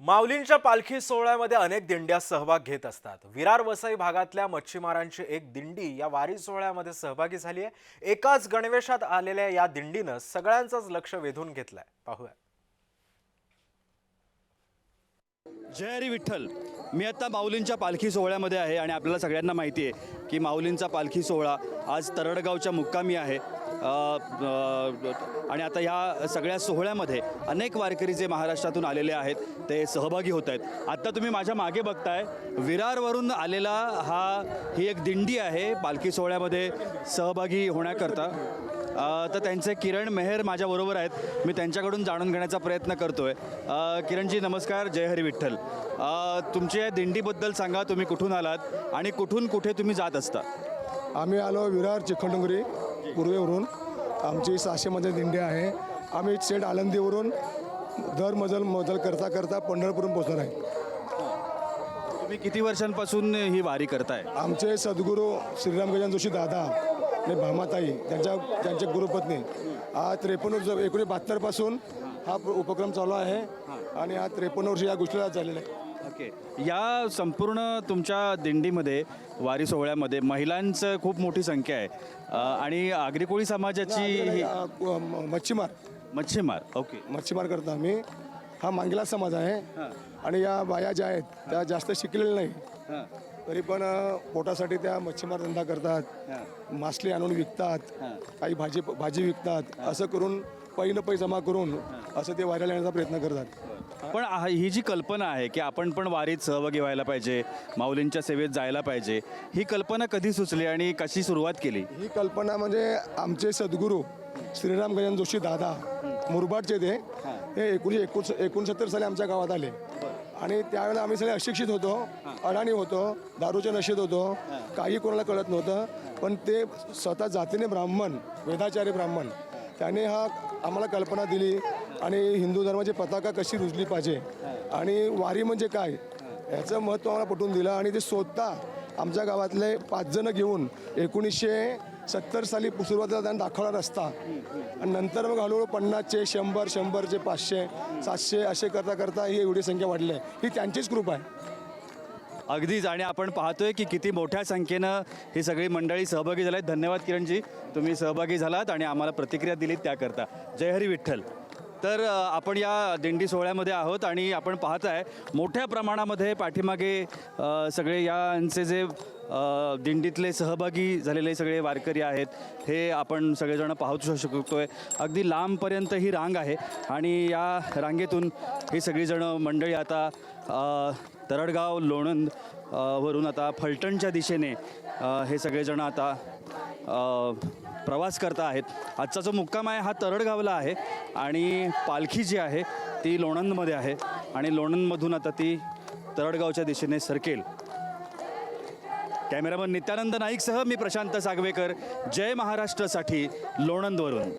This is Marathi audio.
माऊलींच्या पालखी सोहळ्यामध्ये अनेक दिंड्या सहभाग घेत असतात। विरार वसई भागातल्या मच्छीमारांची एक दिंडी या वारी सोहळ्यामध्ये सहभागी झाली आहे। एकाच गणवेशात आलेल्या या दिंडीनं सगळ्यांचंच लक्ष वेधून घेतलंय। पाहूया। जय हरी विठ्ठल। मी आता माऊलींच्या पालखी सोहळ्यामध्ये आहे आणि आपल्याला सगळ्यांना माहिती आहे की माऊलींचा पालखी सोहळा आज तरडगावच्या मुक्कामी आहे। आणि आता या सगळ्या सोहळ्यामध्ये अनेक वारकरी जे महाराष्ट्रातून आलेले आहेत ते सहभागी होत आहेत। आता तुम्ही माझ्या मागे बघताय विरारवरून आलेला ही एक दिंडी आहे पालखी सोहळ्यामध्ये सहभागी होण्याकरता। तर त्यांचे किरण मेहर माझ्याबरोबर आहेत। मी त्यांच्याकडून जाणून घेण्याचा प्रयत्न करतोय। किरणजी नमस्कार, जय हरी विठ्ठल। तुमच्या दिंडीबद्दल सांगा, तुम्ही कुठून आलात आणि कुठून कुठे तुम्ही जात असता? आम्ही आलो विरार चिखलडोंगरी पूर्वेवरून। आमची 600मध्ये दिंडी आहे। आम्ही सेट आळंदीवरून दर मजल करता करता पंढरपूरहून पोहोचणार आहे। तुम्ही किती वर्षांपासून ही वारी करताय? आमचे सद्गुरू श्रीराम गजानन जोशी दादा आणि भामाताई त्यांच्या गुरुपत्नी 1972 पासून हा उपक्रम चालू आहे आणि 53 वर्ष या गोष्टीला झालेला आहे। ओके, या संपूर्ण तुमच्या दिंडीमध्ये वारी सोहळ्यामध्ये महिलांचं खूप मोठी संख्या आहे आणि आगरी कोळी समाजाची ही मच्छीमार ओके मच्छीमार करता आम्ही। हा मांगेला समाज आहे आणि या बाया ज्या आहेत त्या जास्त शिकलेल्या नाही, तरी पण पोटासाठी त्या मच्छीमार धंदा करतात। मासली आणून विकतात, काही भाजी विकतात। असं करून पै जमा करून असं ते वारीला येण्याचा प्रयत्न करतात। पण ही जी कल्पना आहे की आपण पण वारीत सहभागी व्हायला पाहिजे, माऊलींच्या सेवेत जायला पाहिजे, ही कल्पना कधी सुचली आणि कशी सुरुवात केली? ही कल्पना म्हणजे आमचे सद्गुरू श्रीराम गजानन जोशी दादा मुरबाडचे हे 1969 साली आमच्या गावात आले आणि त्यावेळेला आम्ही सगळे अशिक्षित होतो, अडाणी होतो, दारूच्या नशेत होतो, काही कोणाला कळत नव्हतं। पण ते स्वतः जातीने ब्राह्मण, वेदाचारी ब्राह्मण, त्याने आम्हाला कल्पना दिली आणि हिंदू धर्माची पताका कशी रुजली पाहिजे आणि वारी म्हणजे काय याचं महत्त्व आम्हाला पटवून दिलं। आणि ते स्वतः आमच्या गावातले 5 जण घेऊन 1970 साली सुरुवातीला त्यांनी दाखवला रस्ता आणि नंतर मग हळूहळू 50चे 100, 100चे 500, 700 असे करता करता ही एवढी संख्या वाढली आहे। ही त्यांचीच कृपा आहे। अगदीच, आणि आपण पाहतोय की किती मोठ्या संख्येनं ही सगळी मंडळी सहभागी झाली आहेत। धन्यवाद किरणजी, तुम्ही सहभागी झालात आणि आम्हाला प्रतिक्रिया दिलीत त्याकरता। जय हरी विठ्ठल। तर आपण या दिंडी सोहळ्यामध्ये आहोत आणि आपण पाहताय मोठ्या प्रमाणामध्ये पाठीमागे सगळे यांचे जे दिंडीतले सहभागी झालेले सगळे वारकरी आहेत हे आपण सगळेजण पाहू शकतोय। अगदी लांबपर्यंत ही रांग आहे आणि या रांगेतून ही सगळीजण मंडळी आता तरडगाव लोणंद वरून आता फलटणच्या दिशेने हे सगळेजण आता प्रवास करता आहेत। आजचा जो मुक्काम आहे हा तरडगावला आहे आणि पालखी जी आहे ती लोणंदमध्ये आहे आणि लोणंदमधून आता ती तरडगावच्या दिशेने सरकेल। कॅमेरामन नित्यानंद नाईकसह मी प्रशांत सागवेकर, जय महाराष्ट्रसाठी लोणंदवरून।